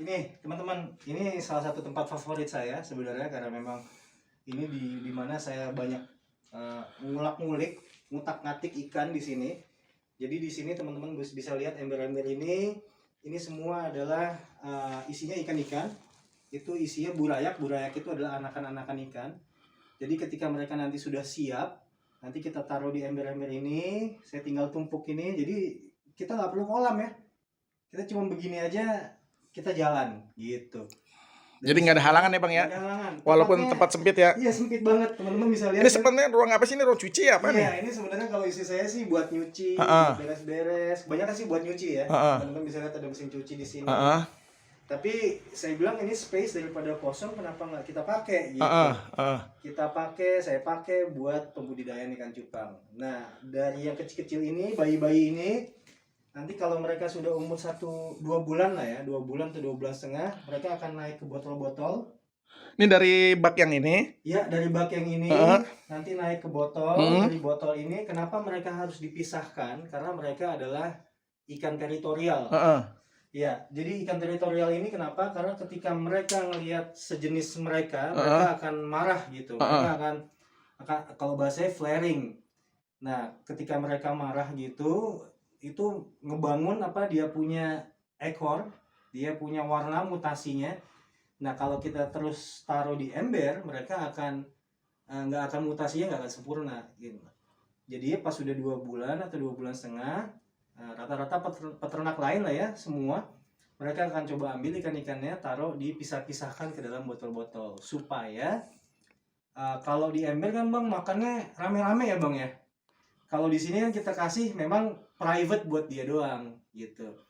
Ini teman-teman, ini salah satu tempat favorit saya sebenarnya karena memang ini di mana saya banyak ngulak-ngulik, ngutak-ngatik ikan di sini. Jadi di sini teman-teman bisa lihat ember-ember ini semua adalah isinya ikan-ikan. Itu isinya burayak. Burayak itu adalah anakan-anakan ikan. Jadi ketika mereka nanti sudah siap, nanti kita taruh di ember-ember ini. Saya tinggal tumpuk ini. Jadi kita nggak perlu kolam ya. Kita cuma begini aja, kita jalan gitu. Jadi nggak ada halangan ya bang ya? Nggak ada halangan. Walaupun tempat sempit ya? Iya sempit banget, teman-teman bisa lihat. Ini kan? sebenarnya ruang apa sih, ini ruang cuci apa nih? Iya, ini sebenarnya kalau isi saya sih buat nyuci, Ha-ha. buat beres-beres. Banyak sih buat nyuci ya. Ha-ha. Teman-teman bisa lihat ada mesin cuci di sini. Heeh. Tapi saya bilang ini space daripada kosong, kenapa nggak kita pakai gitu? Heeh. Kita pakai, saya pakai buat pembudidayaan ikan cupang. Nah, dari yang kecil-kecil ini, bayi-bayi ini, nanti kalau mereka sudah umur 1-2 bulan lah ya, 2 bulan atau 2 bulan setengah, mereka akan naik ke botol-botol. Ini dari bak yang ini? Ya, dari bak yang ini, nanti naik ke botol. Dari botol ini, kenapa mereka harus dipisahkan? Karena mereka adalah ikan teritorial. Ya, jadi ikan teritorial ini kenapa? Karena ketika mereka ngelihat sejenis mereka akan marah gitu. Mereka akan kalau bahasanya flaring. Nah, ketika mereka marah gitu, itu ngebangun dia punya ekor, dia punya warna mutasinya. Nah, kalau kita terus taruh di ember, mereka akan nggak akan mutasinya nggak akan sempurna gitu. Jadi pas sudah 2 bulan atau 2 bulan setengah, rata-rata peternak lain lah ya semua, mereka akan coba ambil ikan-ikannya, taruh dipisah-pisahkan ke dalam botol-botol supaya kalau di ember kan bang makannya rame-rame ya bang ya. Kalau di sini kan kita kasih memang private buat dia doang gitu.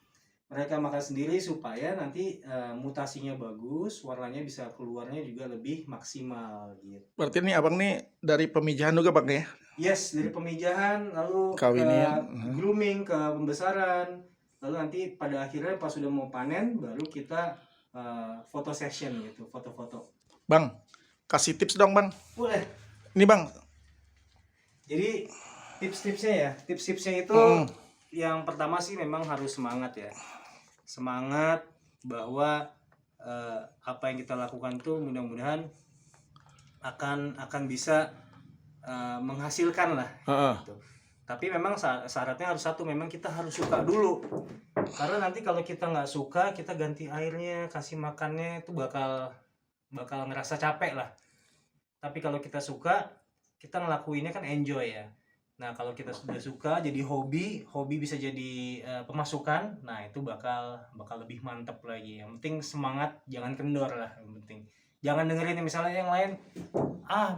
Mereka makan sendiri supaya nanti mutasinya bagus, warnanya bisa keluarnya juga lebih maksimal gitu. Berarti ini abang nih dari pemijahan juga bang ya? Yes, dari pemijahan lalu Kawinian. ke grooming, ke pembesaran, lalu nanti pada akhirnya pas sudah mau panen baru kita foto session gitu, foto-foto. Bang, kasih tips dong bang. Boleh. Ini bang. Jadi tips-tipsnya itu yang pertama sih memang harus semangat ya. Semangat bahwa apa yang kita lakukan tuh mudah-mudahan akan bisa menghasilkan lah gitu. Tapi memang syaratnya harus satu, memang kita harus suka dulu. Karena nanti kalau kita nggak suka, kita ganti airnya, kasih makannya itu bakal ngerasa capek lah. Tapi kalau kita suka, kita ngelakuinnya kan enjoy ya. Nah, kalau kita sudah suka jadi hobi bisa jadi pemasukan, nah itu bakal lebih mantap lagi. Yang penting semangat, jangan kendor lah yang penting. Jangan dengerin misalnya yang lain,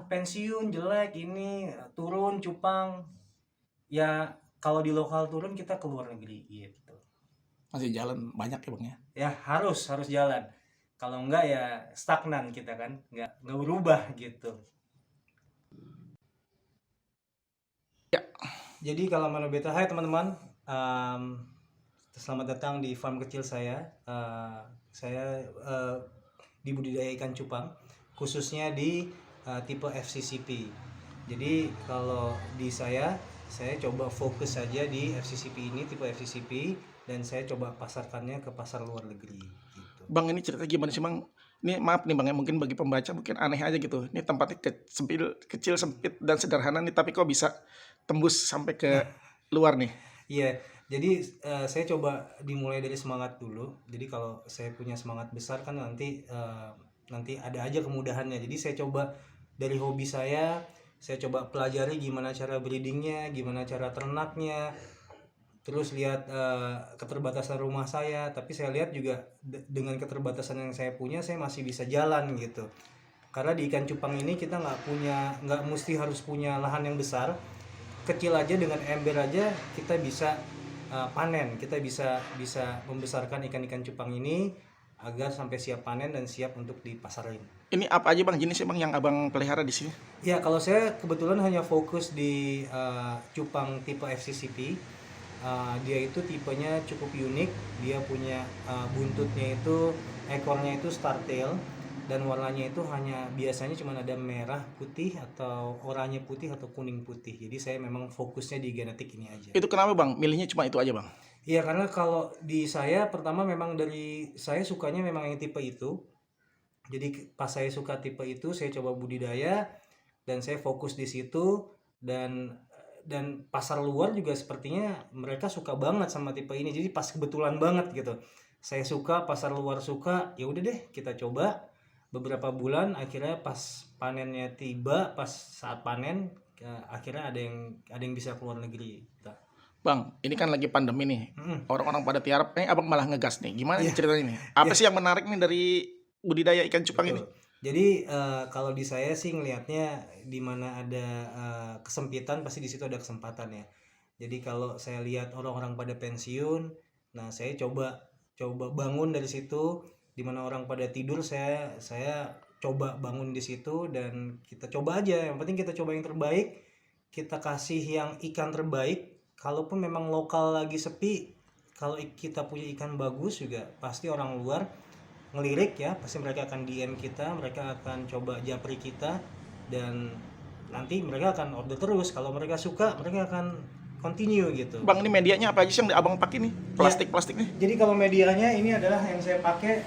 pensiun jelek ini, turun cupang. Ya kalau di lokal turun kita ke luar negeri gitu. Masih jalan banyak ya bang ya? Ya harus jalan. Kalau enggak ya stagnan kita kan, nggak berubah gitu. Jadi kalau Mano Beta, hai teman-teman, selamat datang di farm kecil saya. Saya di budidaya ikan cupang, khususnya di tipe FCCP. Jadi kalau di saya coba fokus saja di FCCP ini, tipe FCCP, dan saya coba pasarkannya ke pasar luar negeri. Gitu. Bang, ini cerita gimana sih bang? Ini maaf nih bang ya, mungkin bagi pembaca mungkin aneh aja gitu. Ini tempatnya kecil, sempit, dan sederhana nih, tapi kok bisa tembus sampai ke luar nih? Iya, jadi saya coba dimulai dari semangat dulu. Jadi kalau saya punya semangat besar kan nanti ada aja kemudahannya. Jadi saya coba dari hobi saya coba pelajari gimana cara breedingnya, gimana cara ternaknya. Terus lihat keterbatasan rumah saya, tapi saya lihat juga dengan keterbatasan yang saya punya, saya masih bisa jalan gitu. Karena di ikan cupang ini kita nggak mesti harus punya lahan yang besar. Kecil aja dengan ember aja kita bisa panen, kita bisa membesarkan ikan-ikan cupang ini agar sampai siap panen dan siap untuk dipasarin. Ini apa aja bang jenisnya bang yang abang pelihara di sini? Ya kalau saya kebetulan hanya fokus di cupang tipe FCCP. Dia itu tipenya cukup unik, dia punya buntutnya itu, ekornya itu star tail, dan warnanya itu hanya biasanya cuma ada merah putih atau oranye putih atau kuning putih. Jadi saya memang fokusnya di genetik ini aja. Itu kenapa bang milihnya cuma itu aja bang? Iya, karena kalau di saya pertama memang dari saya sukanya memang yang tipe itu. Jadi pas saya suka tipe itu, saya coba budidaya dan saya fokus di situ, dan pasar luar juga sepertinya mereka suka banget sama tipe ini. Jadi pas kebetulan banget gitu. Saya suka, pasar luar suka, ya udah deh kita coba beberapa bulan. Akhirnya pas panennya tiba, pas saat panen, akhirnya ada yang bisa keluar negeri. Gitu. Bang, ini kan lagi pandemi nih. Orang-orang pada tiarap, abang malah ngegas nih. Gimana nih Iya. ceritanya nih? Apa Iya. sih yang menarik nih dari budidaya ikan cupang ini? Betul. Jadi kalau di saya sih ngelihatnya di mana ada kesempitan pasti di situ ada kesempatan ya. Jadi kalau saya lihat orang-orang pada pensiun, nah saya coba bangun dari situ. Di mana orang pada tidur, saya coba bangun di situ dan kita coba aja. Yang penting kita coba yang terbaik, kita kasih yang ikan terbaik. Kalaupun memang lokal lagi sepi, kalau kita punya ikan bagus juga pasti orang luar ngelirik ya, pasti mereka akan DM kita, mereka akan coba japri kita, dan nanti mereka akan order terus. Kalau mereka suka, mereka akan continue gitu. Bang, ini medianya apa aja sih yang abang pakai nih? Plastik nih. Jadi kalau medianya ini adalah yang saya pakai,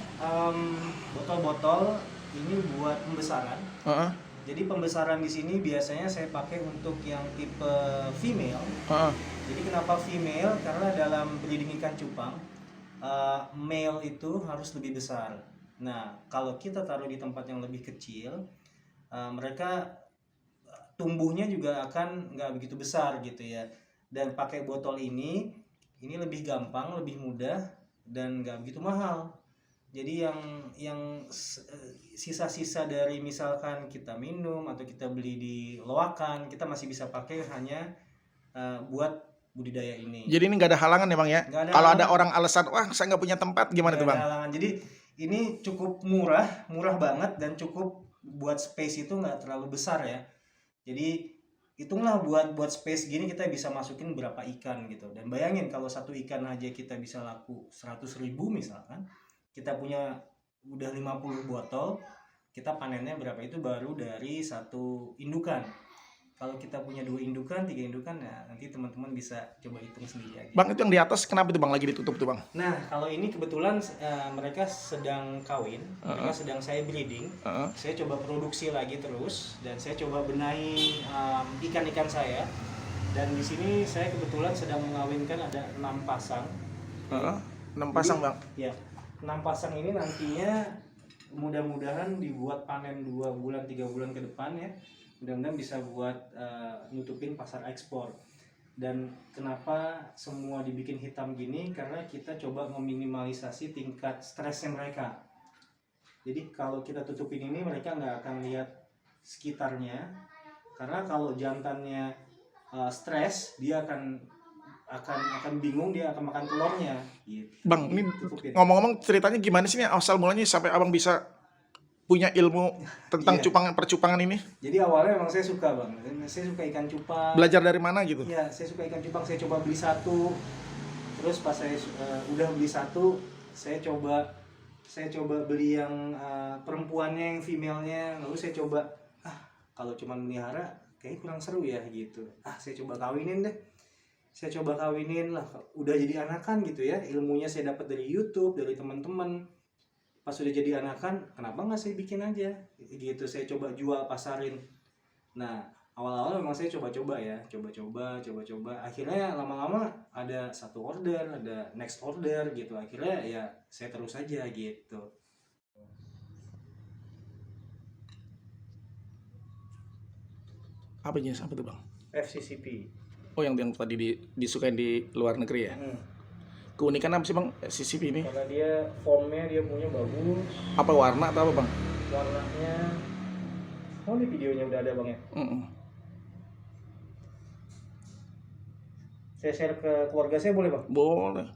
botol-botol ini buat pembesaran. Jadi pembesaran di sini biasanya saya pakai untuk yang tipe female. Jadi kenapa female? Karena dalam breeding ikan cupang, male itu harus lebih besar. Nah, kalau kita taruh di tempat yang lebih kecil, mereka tumbuhnya juga akan nggak begitu besar gitu ya. Dan pakai botol ini lebih gampang, lebih mudah, dan nggak begitu mahal. Jadi yang sisa-sisa dari misalkan kita minum atau kita beli di loakan, kita masih bisa pakai hanya buat budidaya ini. Jadi ini nggak ada halangan ya bang ya? Kalau ada orang alasan, wah saya nggak punya tempat, gimana tuh bang? Halangan. Jadi ini cukup murah banget, dan cukup buat space itu nggak terlalu besar ya. Jadi hitunglah buat space gini kita bisa masukin berapa ikan gitu. Dan bayangin kalau satu ikan aja kita bisa laku 100.000 misalkan, kita punya udah 50 botol, kita panennya berapa itu baru dari satu indukan. Kalau kita punya 2 indukan, 3 indukan, ya nanti teman-teman bisa coba hitung sendiri aja. Bang, itu yang di atas kenapa itu bang lagi ditutup tuh bang? Nah, kalau ini kebetulan mereka sedang kawin, mereka sedang saya breeding. Saya coba produksi lagi terus, dan saya coba benahi ikan-ikan saya. Dan di sini saya kebetulan sedang mengawinkan ada 6 pasang. 6 pasang bang? Ya, 6 pasang ini nantinya mudah-mudahan dibuat panen 2 bulan 3 bulan ke depan ya. Mudah-mudahan bisa buat nutupin pasar ekspor. Dan kenapa semua dibikin hitam gini? Karena kita coba meminimalisasi tingkat stresnya mereka. Jadi kalau kita tutupin ini, mereka nggak akan lihat sekitarnya. Karena kalau jantannya stres, dia akan bingung, dia akan makan telurnya gitu. Bang, ini ngomong-ngomong ceritanya gimana sih nih asal mulanya sampai abang bisa punya ilmu tentang percupangan ini? Jadi awalnya memang saya suka bang, saya suka ikan cupang. Belajar dari mana gitu? Iya, saya suka ikan cupang. Saya coba beli satu, terus pas saya udah beli satu, saya coba beli yang perempuannya, yang femalenya. Lalu saya coba, kalau cuma melihara kayaknya kurang seru ya gitu. Saya coba kawinin deh. Saya coba kawinin lah, udah jadi anakan gitu ya. Ilmunya saya dapat dari YouTube, dari teman-teman. Pas sudah jadi anakan, kenapa nggak saya bikin aja gitu. Saya coba jual, pasarin. Nah, awal-awal memang saya coba-coba ya, coba-coba. Akhirnya lama-lama ada satu order, ada next order gitu. Akhirnya ya saya terus aja gitu. Apa jenis apa tuh bang? FCCP. Oh, yang tadi disukain di luar negeri ya? Keunikan apa sih bang CCP ini? Karena dia formnya dia punya bagus. Apa warna atau apa bang? Warnanya, ini videonya udah ada bang ya. Saya share ke keluarga saya boleh bang? Boleh.